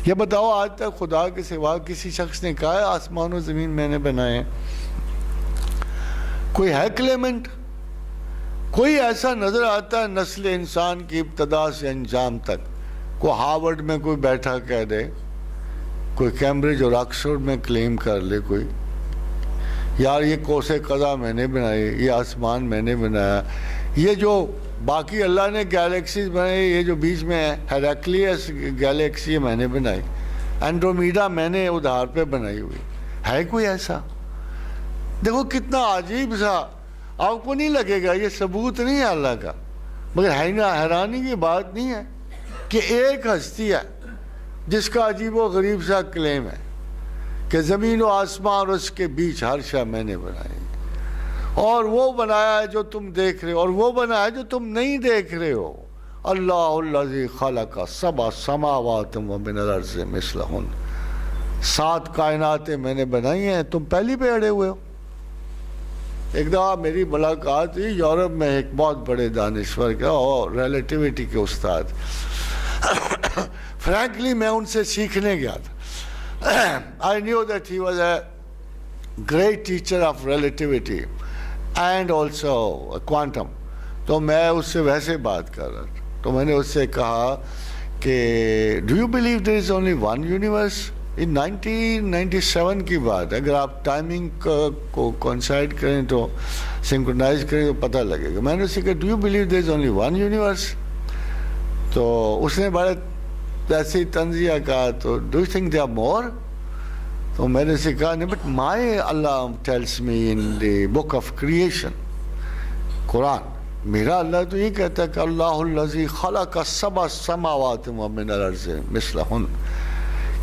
یہ بتاؤ آج تک خدا کے سوا کسی شخص نے کہا ہے آسمان و زمین میں نے بنائے ہیں؟ کوئی ہے کلیمنٹ؟ کوئی ایسا نظر آتا ہے نسل انسان کی ابتدا سے انجام تک؟ کوئی ہارورڈ میں کوئی بیٹھا کہہ دے، کوئی کیمبرج اور آکسفورڈ میں کلیم کر لے کوئی، یار یہ کوس قضا میں نے بنائی، یہ آسمان میں نے بنایا، یہ جو باقی اللہ نے گیلیکسیز بنائی، یہ جو بیچ میں ہیراکلیس گیلیکسی میں نے بنائی، اینڈرومیڈا میں نے ادھار پہ بنائی ہوئی، ہے کوئی ایسا؟ دیکھو کتنا عجیب سا، آپ کو نہیں لگے گا یہ ثبوت نہیں ہے اللہ کا، مگر حیرانی کی بات نہیں ہے کہ ایک ہستی ہے جس کا عجیب و غریب سا کلیم ہے کہ زمین و آسمان اور اس کے بیچ ہر شے میں نے بنائی، اور وہ بنایا ہے جو تم دیکھ رہے ہو، اور وہ بنایا ہے جو تم نہیں دیکھ رہے ہو۔ اللہ الذی خلق سبع سماوات ومن الارض مثلہن، 7 کائناتیں میں نے بنائی ہیں، تم پہلی پہ اڑے ہوئے ہو۔ ایک دفعہ میری ملاقات ہوئی یورپ میں ایک بہت بڑے دانشور کا اور ریلیٹیوٹی کے استاد، فرینکلی میں ان سے سیکھنے گیا تھا۔ I knew that he was a great teacher of relativity and also quantum. تو میں اس سے ویسے بات کر رہا تھا، تو میں نے اس سے کہا کہ do you believe there is only one universe؟ یہ 1997 کی بات ہے، اگر آپ ٹائمنگ کو کوئنسائڈ کریں تو سنکرونائز کریں تو پتہ لگے گا۔ میں نے اس سے کہا do you believe there is only one universe؟ تو اس نے بڑے ایسے ہی تنزیہ کہا تو do you think there are more؟ تو میں نے اسے کہا نہیں but my Allah tells me in the book of creation، قرآن، میرا اللہ تو یہ کہتا ہے کہ اللہ الذی خلق سبع سماوات ومن الارض مثلہن،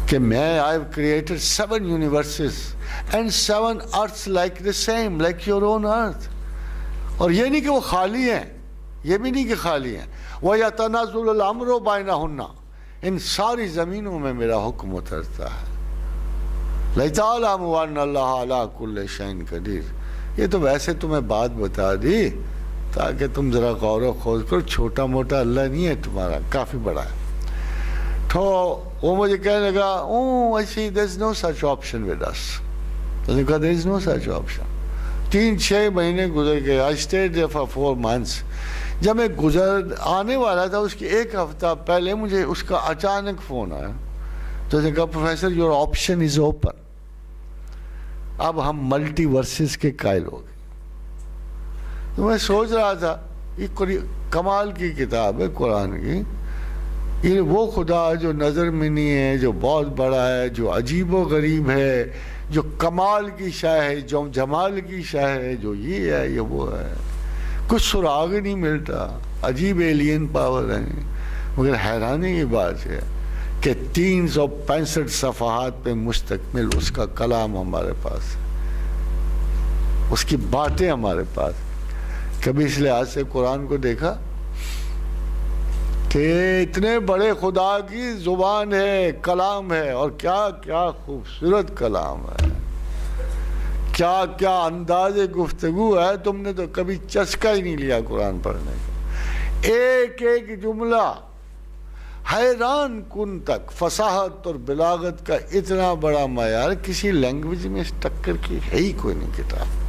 کہ میں I have created 7 universes and 7 earths like the same, like your own earth۔ اور یہ نہیں کہ وہ خالی ہیں، یہ بھی نہیں کہ خالی ہیں، وَيَتَنَزُّلُ الْأَمْرُ بَيْنَهُنَّ، ان ساری زمینوں میں میرا حکم اترتا ہے۔ لَتَعْلَمُوا أَنَّ اللَّهَ عَلَىٰ كُلِّ شَيْءٍ قَدِيرٌ۔ یہ تو ویسے تمہیں بات بتا دی تاکہ تم ذرا غور و خوض کرو، چھوٹا موٹا اللہ نہیں ہے تمہارا، کافی بڑا ہے۔ تو وہ مجھے کہنے لگا oh I see there is no such option with us۔ تو نے کہا there is no such option۔ 3-6 مہینے گزر گئے، I stayed there for 4 months۔ جب میں آنے والا تھا اس کی 1 ہفتہ پہلے مجھے اس کا اچانک فون آیا، تو اس نے کہا professor your option is open، اب ہم ملٹی ورسز کے قائل ہو گئے۔ تو میں سوچ رہا تھا یہ کمال کی کتاب ہے قرآن کی، یہ وہ خدا جو نظر میں نہیں ہے، جو بہت بڑا ہے، جو عجیب و غریب ہے، جو کمال کی شے ہے، جو جمال کی شے ہے، جو یہ ہے یہ وہ ہے، کچھ سراغ نہیں ملتا، عجیب ایلین پاور ہیں۔ مگر حیرانی کی بات ہے کہ 365 صفحات پہ مشتمل اس کا کلام ہمارے پاس ہے، اس کی باتیں ہمارے پاس۔ کبھی اس لحاظ سے قرآن کو دیکھا کہ اتنے بڑے خدا کی زبان ہے، کلام ہے، اور کیا کیا خوبصورت کلام ہے، کیا کیا انداز گفتگو ہے، تم نے تو کبھی چسکا ہی نہیں لیا قرآن پڑھنے کا۔ ایک ایک جملہ حیران کن تک، فصاحت اور بلاغت کا اتنا بڑا معیار کسی لینگویج میں اس ٹکر کی ہے ہی کوئی نہیں کتاب۔